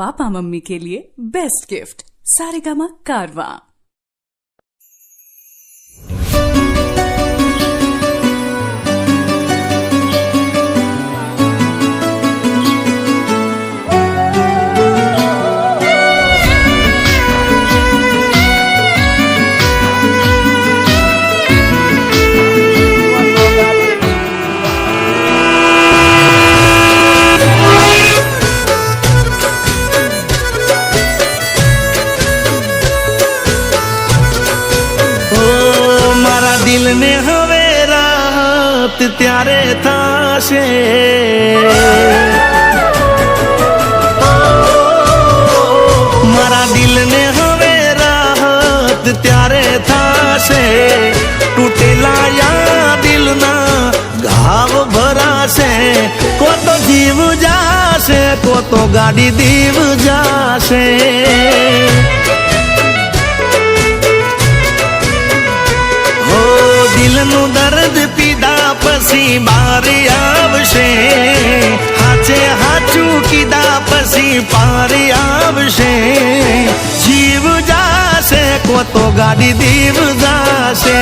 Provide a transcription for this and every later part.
Papa mummy के लिए best gift Saregama कारवां। दिल ने हवे रात त्यारे थाशे मारा दिल ने हवे रात त्यारे थाशे तूटेला या दिल ना घाव भराशे को तो जीव जाशे को तो गाड़ी दीव जाशे दिलनु दर्द पीदा पसी बारी आवशे हाचे हाचू कीदा पसी पारी आवशे जीव जाशे को तो गाड़ी दीव जाशे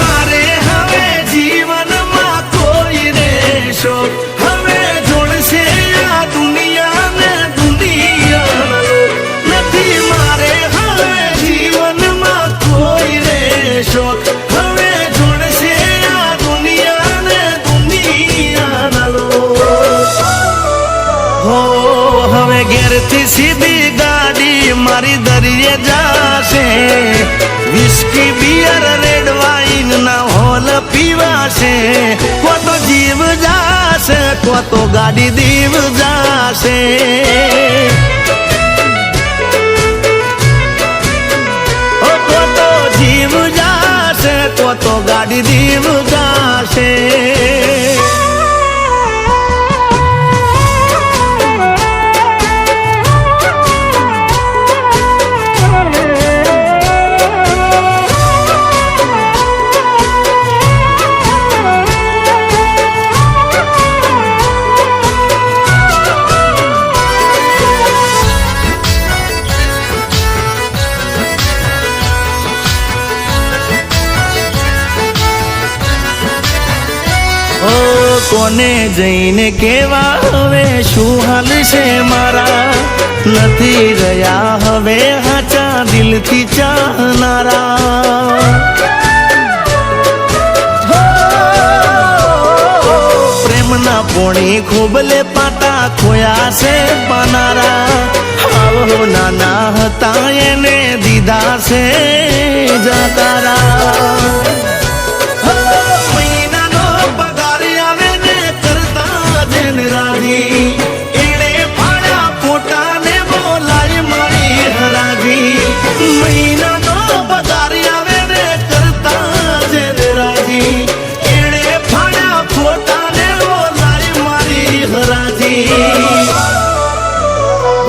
मारे हवे जीवन में कोई रेशो हवे जोड़से या दुनिया ने दुनिया मारे हवे जीवन में कोई रेशो हवे जोड़से या दुनिया ने दुनिया नालो हो हवे घेर थी सीधी गाड़ी मारी दरिये जाशे विस्की बियर रेड वाइन ना होल पीवाशे को तो जीव जाशे को तो गाड़ी दीव जाशे जीव जाशे को तो गाड़ी दीव जाशे कोने जईने केवा हवे शू हाल छे मारा नथी रया हवे हाचा दिल थी चाहनारा प्रेम ना पोणी खोबले पाटा खोया से पानारा आवो नाना हता एने दीदा से जातारा महीना नो पगारी आवे ने करता जेन राजी एड़े फाड़ा फोटा ने वो लाई मारी हराजी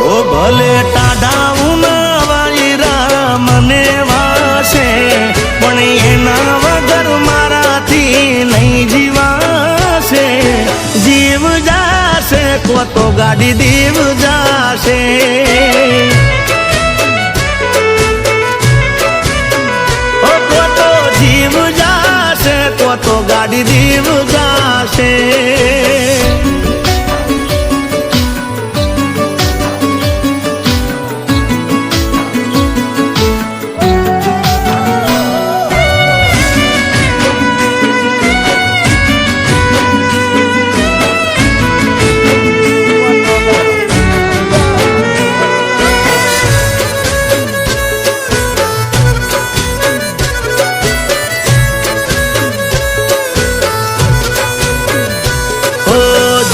ओ भले टाडा उना वाईरा मने वासे पण एना वगर माराथी नहीं जीवासे जीव जाशे को तो गाड़ी दीव जाशे जीव जाशे को तो गाड़ी दीव जाशे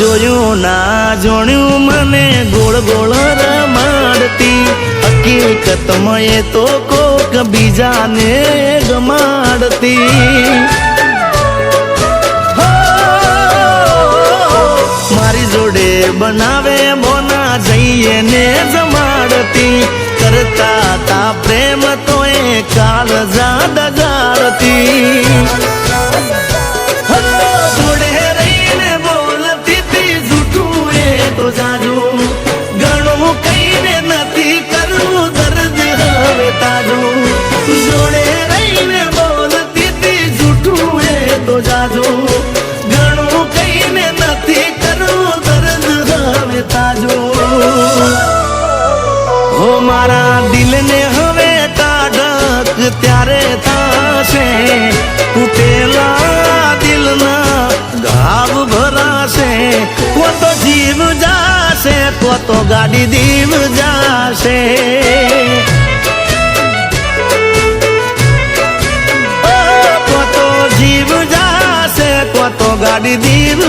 जोयूं ना जोण्यूं मने गोल गोल रमाड़ती हकीकत में तो कोक बीजा ने गमाड़ती मारी जोड़े बनावे बोना जईए ने जमाड़ती करता ता प्रेम तो काल जा दगाड़ती जोड़े મીઠું એ તો જાજો ઘણું કહીને નથી કરવું દર્દ હવે તાજો હો મારા દિલને હવે ટાઢક ત્યારે થશે તૂટેલા દિલના ઘાવ ભરાશે કો તો જીવ જાશે કો તો ગાડી દીવ જાશે કો તો જીવ જાશે કો તો ગાડી દીવ